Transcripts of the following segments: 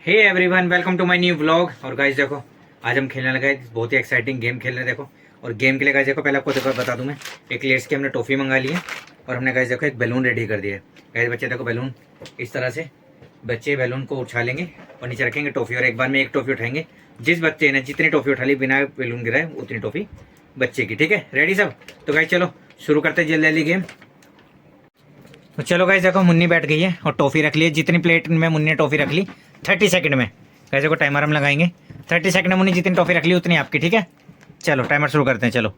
Hey everyone, welcome to my new vlog. और guys देखो, आज हम खेलने लगे बहुत ही एक्साइटिंग गेम खेल रहे हैं। देखो, और गेम के लिए गाइस देखो, पहले आपको देखो बता दूं मैं, एक लेट्स की हमने टॉफ़ी मंगा ली है और हमने गाइस देखो एक बैलून रेडी कर दिया है। गाइस बच्चे देखो, बैलून इस तरह से बच्चे बैलून को उछालेंगे और नीचे रखेंगे टॉफ़ी, और एक बार में एक टॉफ़ी उठाएंगे। जिस बच्चे ने जितनी टॉफ़ी उठा ली बिना बैलून गिराए उतनी टॉफ़ी बच्चे की। ठीक है, रेडी सब? तो गाइस चलो शुरू करते हैं जल्दी जल्दी गेम। तो चलो गाइस देखो, मुन्नी बैठ गई है और टॉफ़ी रख ली है। जितनी प्लेट में मुन्नी ने टॉफ़ी रख ली 30 सेकंड में। कैसे को टाइमर हम लगाएंगे 30 सेकंड में। मुन्नी जितनी टॉफ़ी रख ली उतनी आपकी। ठीक है, चलो टाइमर शुरू करते हैं। चलो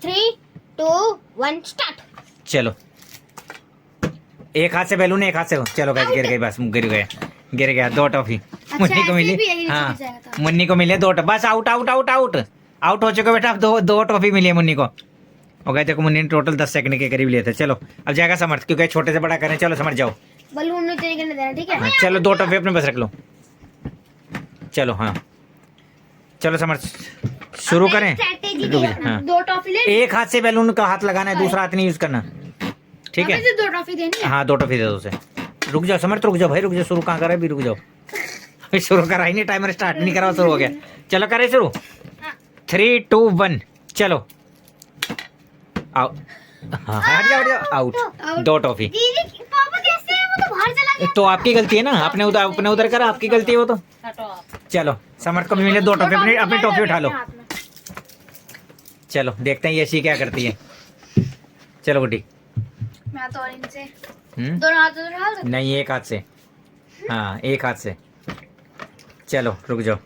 3, 2, 1 स्टार्ट। चलो, एक हाथ से बैलून, एक हाथ से। चलो गाइस गिर गई, बस गिर गया। 2 टॉफ़ी मुन्नी को मिली। हाँ, मुन्नी को मिले 2 बस। Out out out out out हो चुके बेटा। अब दो टॉफ़ी मिली है मुन्नी को। और गए देखो, मुन्नी ने टोटल 10 सेकंड के करीब लिए थे। चलो अब जाएगा समर्थ, क्योंकि छोटे से बड़ा करें। चलो समर्थ जाओ। बलून नहीं तेरे करने देना, ठीक है? हाँ, चलो 2 टॉफ़ी अपने बस रख लो। चलो हाँ, चलो समर्थ शुरू करें। रुक जा। हाँ, 2 टॉफी ले। एक हाथ से बैलून का हाथ लगाना है, दूसरा हाथ नहीं यूज करना। ठीक है, 2 टॉफी देनी है। हाँ 2 टॉफ़ी दे दो उसे। रुक जाओ समर्थ, रुक जाओ भाई, रुक जाओ। शुरू कहाँ करा अभी? रुक जाओ, अभी शुरू करा ही नहीं, टाइमर स्टार्ट नहीं करा, शुरू हो गया। चलो करे शुरू। 3, 2, 1 चलो। आओ। हाँ हट जाओ आउट। 2 टॉफ़ी। दीदी पापा कैसे है? वो तो बाहर चला गया। तो आपकी गलती है ना, अपने उधर करा, आपकी गलती है वो तो। चलो समर्थ को भी मिले 2 टॉफ़ी। अपनी टॉफ़ी उठा लो। चलो देखते हैं यशी क्या करती है। चलो गुड्डी। मैं तो इनसे दोनों हाथों से उठा लूं? नहीं, एक हाथ से। हाँ एक हाथ से। चलो रुक जाओ।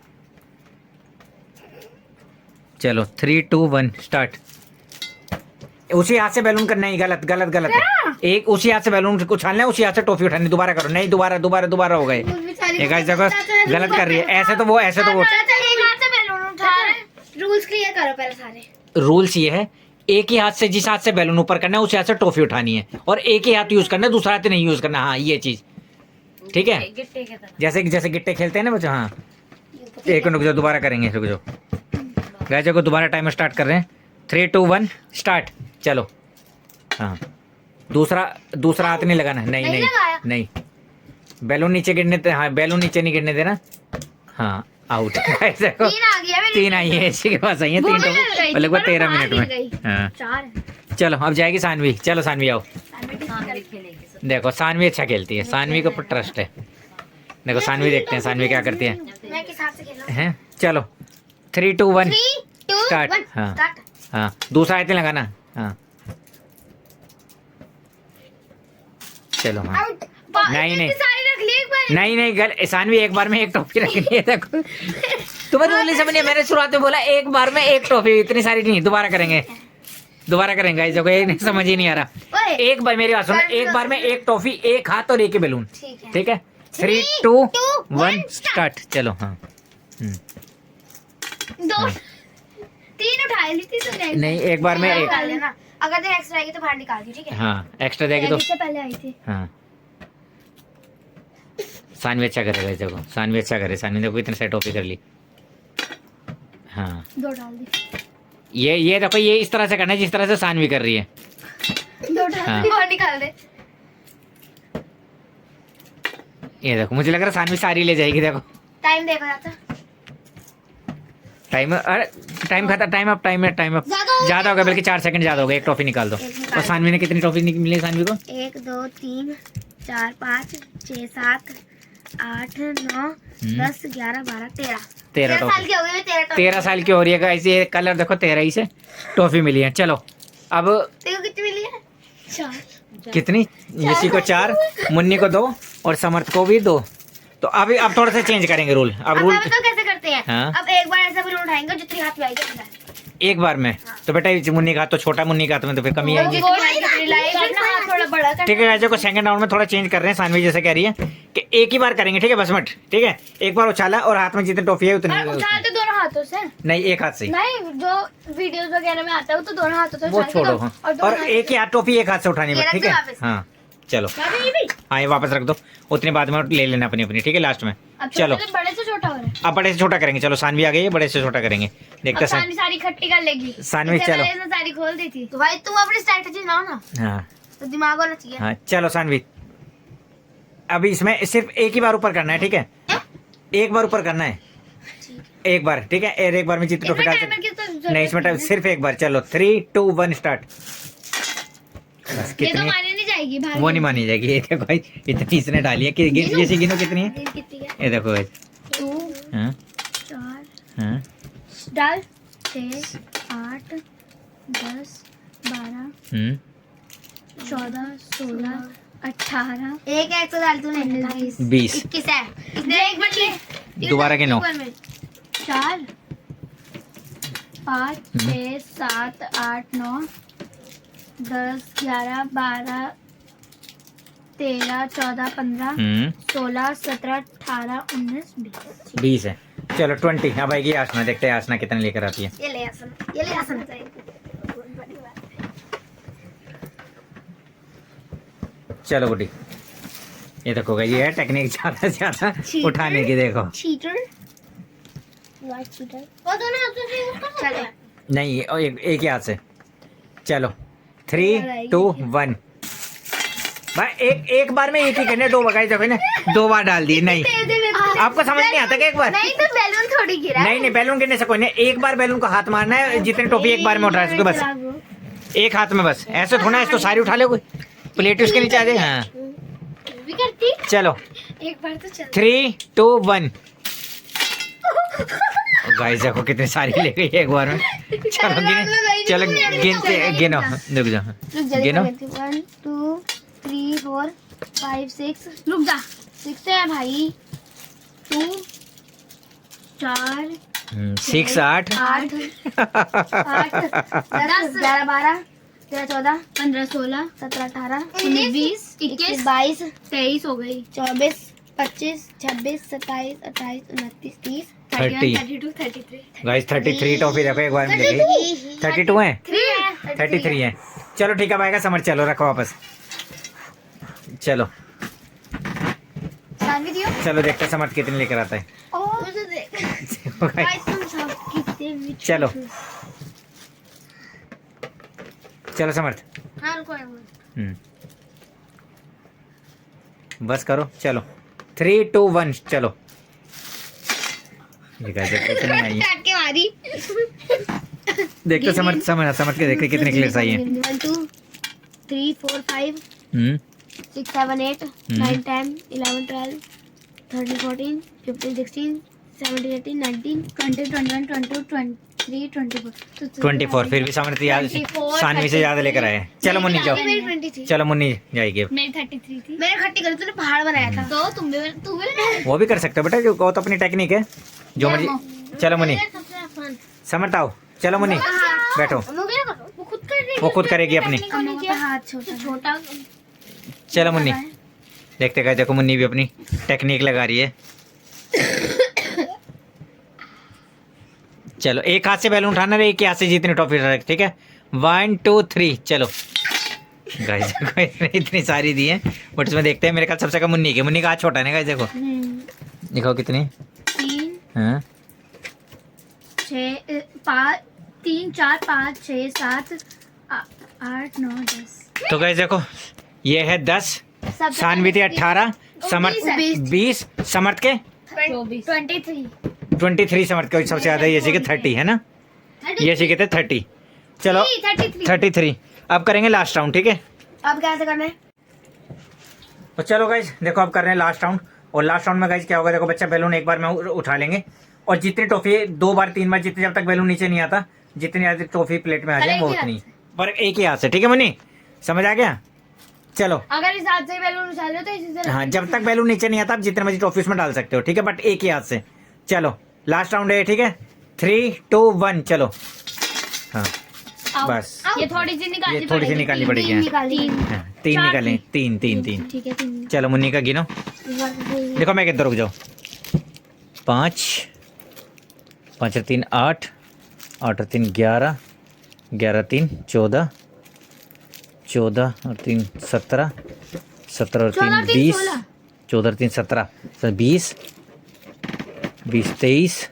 चलो 3, 2, 1 स्टार्ट। उसी हाथ से बैलून करना ही गलत गलत गलत है। एक उसी हाथ से बैलून उछालना है, उसी हाथ से टॉफ़ी उठानी। दोबारा करो। नहीं, दोबारा हो गए। एक गाइस देखो गलत कर रही है। ऐसे तो वो एक हाथ से बैलून उठा रहे। रूल्स क्लियर करो पहले सारे। रूल्स ये है, एक ही हाथ से, जिस हाथ से बैलून ऊपर करना है उसी हाथ से टॉफ़ी उठानी है, और एक ही हाथ यूज करना है, दूसरा हाथ नहीं यूज करना। हाँ ये चीज ठीक है, जैसे गिट्टे खेलते हैं ना बच्चों। हाँ एक मिनट रुक जाओ, दोबारा करेंगे, रुक जाओ। गाइस को दोबारा टाइमर स्टार्ट कर रहे हैं। 3, 2, 1 स्टार्ट। चलो हाँ, दूसरा हाथ नहीं लगाना। नहीं, बैलून नीचे गिरने। हाँ बैलून नीचे नहीं गिरने देना। हाँ आउट। ऐसे को 3 आई है, इसी के पास आई है 3 टॉफ़ी लगभग 13 मिनट में। हाँ 4। चलो अब जाएगी सानवी। चलो सानवी आओ। देखो सानवी अच्छा खेलती है, सानवी के ऊपर ट्रस्ट है। देखो सानवी, देखते हैं सानवी क्या करती है। मैं किस हाथ से खेलूं? हैं चलो 3, 2, 1 3, 2, स्टार्ट। 1 हाँ स्टार्ट। हाँ, दूसरा हाथ नहीं लगाना। हाँ चलो। हाँ नहीं सारी रख ली एक बार। नहीं सानवी एक बार में एक टॉफ़ी रखनी है। देखो तुम्हें रूल नहीं समझ। मैंने शुरुआत में बोला एक बार में एक टॉफ़ी, इतनी सारी नहीं। दोबारा करेंगे गाइस। देखो ये समझ ही नहीं आ रहा। एक बार मेरी बात सुनो, एक बार में एक टॉफ़ी, एक हाथ और एक ही बैलून। ठीक है 3, 2, 1 स्टार्ट। चलो हाँ 2 3 उठा ली थी तो नहीं, एक बार में एक। निकाल लेना। अगर तो एक्स्ट्रा आएगी तो बाहर निकाल दी, ठीक है? हाँ एक्स्ट्रा देगी तो। इससे पहले आई थी। हाँ सानवी अच्छा करे गाइस। देखो सानवी अच्छा करे। सानवी देखो इतने सारी टॉफ़ी कर ली। हाँ 2 डाल दी। ये देखो, ये इस तरह से करना है जिस तरह से सानवी कर रही है। 2 डाल दी, बाहर निकाल दे। ये देखो, मुझे लग रहा है सानवी सारी ले जाएगी। देखो टाइम देखो जाता। टाइम, अरे टाइम खत्म। टाइम अप ज्यादा हो गया, बल्कि 4 सेकंड ज्यादा हो गए। एक टॉफ़ी निकाल दो। और सानवी ने कितनी टॉफ़ी मिली सानवी को? 1, 2, 3, 4, 5, 6, 7, 8, 9, 10, 11, 12, 13 साल की हो गई। 13 साल की हो रही है गाइस। ये कलर देखो 13 ही से टॉफ़ी मिली है। चलो अब देखो कितनी मिली है? 4। कितनी? यशी को 4, मुन्नी को 2 और समर्थ को भी 2। तो अभी अब थोड़ा सा चेंज करेंगे रूल। अब रूल तो कैसे करते हैं? हाँ? अब एक बार ऐसा भी उठाएंगे जितनी हाथ में आएगी एक बार में। तो बेटा मुन्नी का हाथ तो छोटा, मुन्नी का हाथ में तो फिर कमी आएगी। थोड़ा बड़ा। ठीक है गाइस को सेकंड राउंड में थोड़ा चेंज कर रहे हैं। सानवी जैसे कह रही है कि एक ही बार करेंगे। ठीक है बस मत। ठीक है एक बार उछाला और हाथ में जितनी टॉफ़ी है उतनी। उछालते दोनों हाथों से? नहीं, एक हाथ से। नहीं, जो वीडियोस वगैरह में आता है वो तो दोनों हाथों से वो छोड़ो। हाँ और एक ही हाथ टॉफ़ी एक हाथ से उठानी है। ठीक है हाँ चलो। हाँ ये वापस रख दो, उतने बाद में ले लेना अपनी। ठीक है लास्ट में। चलो बड़े से छोटा हो रहा है। अब बड़े से छोटा करेंगे। चलो सानवी आ गई है, बड़े से छोटा करेंगे। देखते सानवी सारी इकट्ठी कर लेगी। सानवी चलो। सारी खोल दी थी तो भाई तुम अपनी स्ट्रैटेजी लाओ ना। हाँ तो दिमाग होना चाहिए। हाँ चलो सानवी, अभी इसमें सिर्फ एक ही बार ऊपर करना है। ठीक है एक बार ऊपर करना है, एक बार, ठीक है। एक बार में जितनी टॉफी डाल सकते नहीं, इसमें सिर्फ एक बार। चलो 3 2 1 स्टार्ट। बस ये तो कितनी, मानी नहीं जाएगी भाई, वो नहीं मानी जाएगी। ये देखो भाई, इतनी इसने डाली है कि जैसे गिनो कितनी है। कितनी है? ये देखो भाई, 2 हाँ 4 हाँ डाल 6 8 10 12 14 16 18 एक तो डाल तूने 20 21 है। इसने एक बार ले, दोबारा गिनो। 4 5 6 7 8 9 10 11 12 13 14 15 16 17 18 19 20 20 है। चलो 20। अब आएगी आसना, देखते हैं आसना कितने लेकर आती है। ये ले आसन, ये ले आसन। चलो गुड्डी, ये देखो गई, ये है टेक्निक ज्यादा से ज्यादा उठाने की। देखो चीटर, वाइट चीटर, वो दोनों हाथों से यूज कर सकते हैं। नहीं, और एक ही हाथ से। चलो 3 2 1। भाई एक बार में एक ही करने, दो बार देखो ना, 2 बार डाल दिए। नहीं, आपको समझ नहीं आता क्या? एक बार नहीं तो बैलून थोड़ी गिरा। नहीं, बैलून गिरने से कोई नहीं। एक बार बैलून को हाथ मारना है, जितनी टॉफी एक बार में उठा सकते हो बस, एक हाथ में बस। ऐसे थोड़ा इसको सारी उठा ले, कोई प्लेट उसके नीचे आ जाए। हाँ भी करती। चलो एक बार तो चल। 3 2 1। गाइस देखो कितनी सारी ले गई एक बार में। चलो चलो गिनो, रुक जाओ, गिनो। 1 2 3 4 5 6। रुक जा, 6 है भाई। 2 4 6 8 8 8 10 11 12 13 14 15 16 17 18 19 20 21 22 23 हो गई। 24 25 26 27 28 29 30 30। 32 33 गाइस 33 टॉफी देखो एक बार में लगी। 32 है, 33 है। चलो ठीक है, आएगा समझ। चलो रखो वापस। चलो चलो देखते हैं समर्थ कितने लेकर आता है। चलो चलो समर्थ, बस करो। चलो 3 2 1 चलो। ये गाइस कितनी आई है, देखते समर्थ के देखते कितने क्लियर्स आई है। 1 2 3 4 5 6 7 8 9 10 11 12 13 14 15 16 17 18 19 20 21 22 23 24 24। फिर भी समर्थ याद, सानवी से ज्यादा लेकर आए। चलो मुन्नी जाओ, चलो मुन्नी जाएगी। मेरी 33 थी। मैंने खट्टी करी, तूने पहाड़ बनाया था। तो तू भी वो भी कर सकते हो बेटा, जो तो अपनी टेक्निक है, जो मर्जी। चलो मुन्नी, समर्थ आओ। चलो मुन्नी बैठो, वो खुद करेगी अपनी। हाथ छोटा। चलो मुन्नी, देखते गए, देखो मुन्नी भी अपनी टेक्निक लगा रही है। चलो एक हाथ से बैलून उठाना है, एक ही हाथ से जितनी टॉफी उठा, ठीक है। 1 2 3 चलो। गाइस इतनी सारी दी है, बट इसमें देखते हैं। मेरे ख्याल सबसे कम मुन्नी के, मुन्नी का हाथ छोटा है ना गाइस। देखो दिखाओ कितनी। 3 हाँ 6 5 3 4 5 6 7 8 9 10। तो गाइस देखो, ये है 10, सानवी थी 18, समर्थ 20, समर्थ के 23 समर्थ के सबसे ज्यादा। ये सीखे 30 है ना, ये सीखे थे 30। चलो 33। अब करेंगे लास्ट राउंड, ठीक है। अब कैसे करना है? तो चलो गाइस देखो, अब कर रहे हैं लास्ट राउंड। और लास्ट राउंड में गाइस क्या होगा, देखो बच्चा बैलून एक बार में उठा लेंगे, और जितनी टॉफी 2 बार 3 बार, जितने जब तक बैलून नीचे नहीं आता, जितनी ज्यादा टॉफी प्लेट में आ जाए वो उतनी, पर एक ही हाथ से, ठीक है मुन्नी, समझ आ गया। चलो अगर इस हाथ से बैलून उछाल लो तो इसी से। हाँ, जब तक बैलून नीचे नहीं आता आप जितने मर्जी टॉफी उसमें डाल सकते हो, ठीक है, बट एक ही हाथ से। चलो लास्ट राउंड है, ठीक है। 3 2 1 चलो। हाँ बस, ये थोड़ी सी निकालनी ये थोड़ी सी निकालनी पड़ेगी। हाँ, 3 निकालें, 3 3 3। ठीक है 3। चलो मुन्नी का गिनो, देखो मैं किधर रुक जाओ। 5 5 और 3 8 8 और 3 11 11 3 14 14 और 3 17 17 और 3 20 14 और 3 17 20 20 23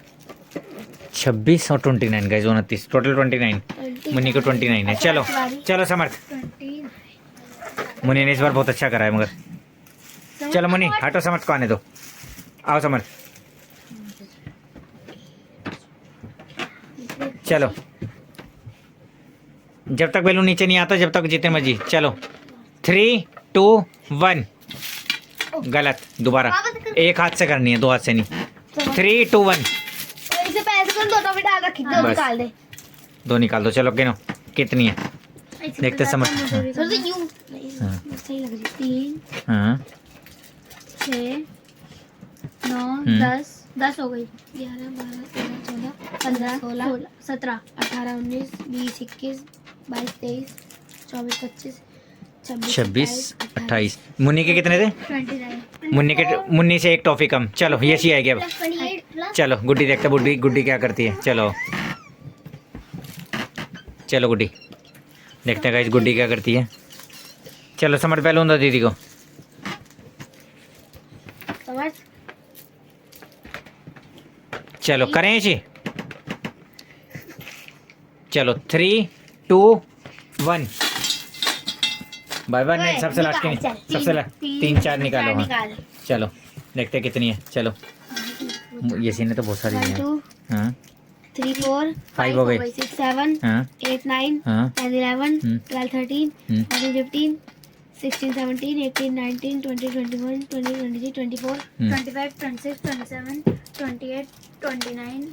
26 और 29 गाइस, 29 टोटल 29। मुन्नी को 29 है। चलो चलो समर्थ, मुन्नी ने इस बार बहुत अच्छा करा है, मगर चलो मुन्नी हटो, समर्थ को आने दो। आओ समर्थ, चलो जब तक बैलून नीचे नहीं आता जब तक जितने मर्जी। चलो 3 2 1। गलत, दोबारा एक हाथ से करनी है, दो हाथ से नहीं। 3 2 1। इससे पहले तो दो टॉफी डाल रखी, दो बस। निकाल दे। दो निकाल दो। चलो गिनो कितनी है, देखते समझ। सर तो यूं सही लग रही। 3 हाँ 6 9 10 10 हो गई। 11 12 13 14 15 16 17 18 19 20 21 22 23 24 25 26 28। मुन्नी के कितने थे? 29 मुन्नी से एक टॉफी कम। चलो ये सी आएगी अब। 28 चलो गुड्डी देखते हैं गुड्डी क्या करती है। चलो चलो गुड्डी देखते हैं गाइस गुड्डी क्या करती है। चलो समर बैलून दो दीदी को। समझ। चलो करें इसी। चलो 3 2 1। Bye bye. नहीं सबसे लास्ट की, सबसे लास्ट 3 4 निकालो। हाँ चलो देखते हैं कितनी है। चलो ये सीने तो बहुत सारी है। 1 2 हाँ 3 4 5 हो गई। 6 7 हाँ 8 9 हाँ 10 11 हम्म। 12 13 14 15 16 17 18 19 20 21 20 23 24 25 26 27 28 29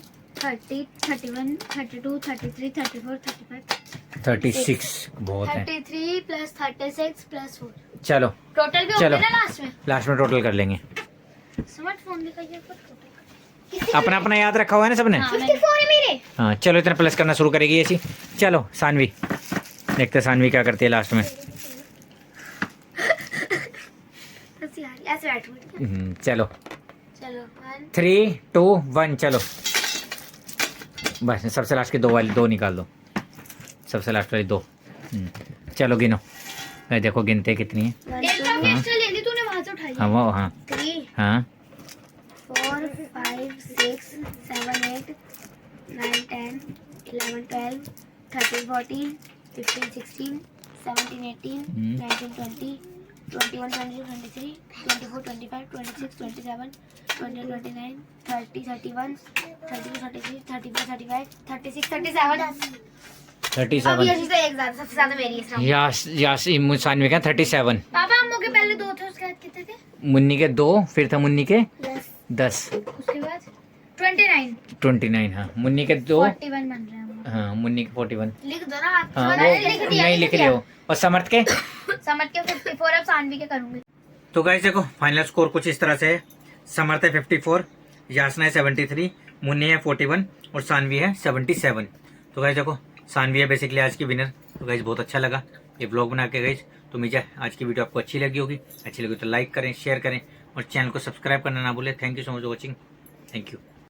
30 31 32 33 34 35 36 बहुत है। 33 प्लस 36 प्लस 4 चलो टोटल भी चलो। होगा ना लास्ट में टोटल कर लेंगे। स्मार्टफोन दिखाइए पर अपना अपना याद रखा हुआ है ना सबने। 54 है मेरे। हाँ चलो इतना प्लस करना शुरू करेगी ऐसी। चलो सानवी देखते हैं सानवी क्या करती है लास्ट में। ऐसे बैठो। चलो चलो 1 3 2 1। चलो बस सबसे लास्ट की दो निकाल दो। सबसे लास्ट वाली 2। चलो गिनो। मैं देखो गिनते कितनी है। 1 2 एक्स्ट्रा लेनी तूने वहां से उठाई। हाँ वो हाँ 3 हाँ 4 5 6 7 8 9 10 11 12 13 14 15 16 17 18 19 20 21 22 23 24 25 26 27 28 29 30 31 32 33 34 35 36 37 37। अभी ऐसी तो एक ज्यादा सबसे ज्यादा मेरी है इसमें। यास सानवी का 37। पापा हम के पहले 2 थे उसके बाद कितने थे? मुन्नी के 2 फिर था मुन्नी के 10 उसके बाद 29 29। हाँ मुन्नी के 2 41 बन रहे हैं। हाँ मुन्नी के 41। लिख दो ना हाथ हाँ से। वो नहीं लिख लियो। और समर्थ के समझ के 54 अब सानवी के करूंगी। तो गाइस देखो फाइनल स्कोर कुछ इस तरह से है। समर्थ है 54, यासना है 73, मुन्नी है 41 और सानवी है 77। तो गाइस देखो सानवी है बेसिकली आज की विनर। तो गाइस बहुत अच्छा लगा ये ब्लॉग बना के गाइस। तो मुझे आज की वीडियो आपको अच्छी लगी होगी। अच्छी लगी तो लाइक करें, शेयर करें और चैनल को सब्सक्राइब करना ना भूलें। Thank you so much for watching. Thank you.